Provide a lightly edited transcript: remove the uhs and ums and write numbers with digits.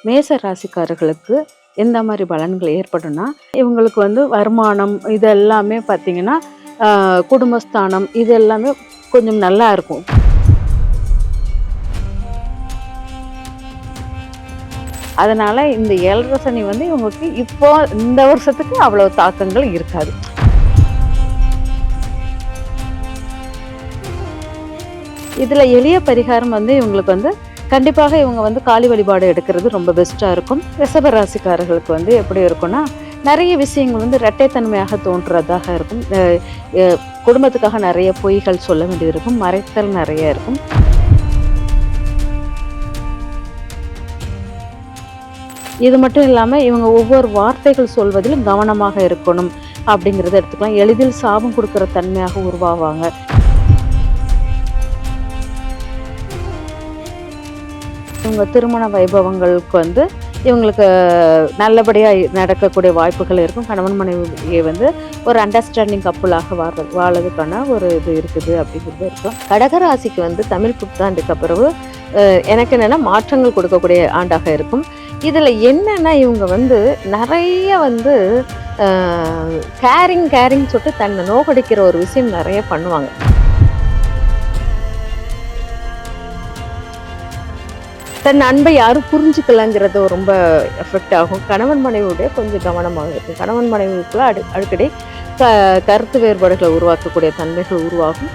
மேச ராசிக்காரர்களுக்கு எந்த மாதிரி பலன்கள் ஏற்படும்னா, இவங்களுக்கு வந்து வருமானம் இது எல்லாமே பார்த்தீங்கன்னா, குடும்பஸ்தானம் இது எல்லாமே கொஞ்சம் நல்லா இருக்கும். அதனால இந்த 7.5 சனி வந்து இவங்களுக்கு இப்போ இந்த வருஷத்துக்கு அவ்வளவு தாக்கங்கள் இருக்காது. இதுல எளிய பரிகாரம் வந்து இவங்களுக்கு வந்து கண்டிப்பாக இவங்க வந்து காளி வழிபாடு எடுக்கிறது ரொம்ப பெஸ்டா இருக்கும். ரிஷப ராசிக்காரர்களுக்கு வந்து எப்படி இருக்கும்னா, நிறைய விஷயங்கள் வந்து இரட்டைத்தன்மையாக தோன்றதாக இருக்கும். குடும்பத்துக்காக நிறைய பொய்கள் சொல்ல வேண்டியது இருக்கும், மறைத்தல் நிறைய இருக்கும். இது மட்டும் இல்லாம இவங்க ஒவ்வொரு வார்த்தைகள் சொல்வதிலும் கவனமாக இருக்கணும் அப்படிங்கிறத எடுத்துக்கலாம். எளிதில் சாபம் கொடுக்கிற தன்மையாக உருவாவாங்க. இவங்க திருமண வைபவங்களுக்கு வந்து இவங்களுக்கு நல்லபடியாக நடக்கக்கூடிய வாய்ப்புகள் இருக்கும். கணவன் மனைவியை வந்து ஒரு அண்டர்ஸ்டாண்டிங் கப்புளாக வாழறதுக்கான ஒரு இது இருக்குது அப்படிங்கிறது இருக்கும். கடகராசிக்கு வந்து தமிழ் புத்தாண்டுக்கு பிறகு எனக்கு என்னென்னா மாற்றங்கள் கொடுக்கக்கூடிய ஆண்டாக இருக்கும். இதில் என்னென்னா இவங்க வந்து நிறைய வந்து கேரிங் சொல்லிட்டு தன்னை நோக்கடிக்கிற ஒரு விஷயம் நிறைய பண்ணுவாங்க. தன் அன்பை யாரும் புரிஞ்சுக்கலங்கிறது ரொம்ப எஃபெக்ட் ஆகும். கணவன் மனைவியுடைய கொஞ்சம் கவனமாக இருக்கும். கணவன் மனைவிக்குள்ள அடிக்கடி கருத்து வேறுபாடுகளை உருவாக்கக்கூடிய தன்மைகள் உருவாகும்.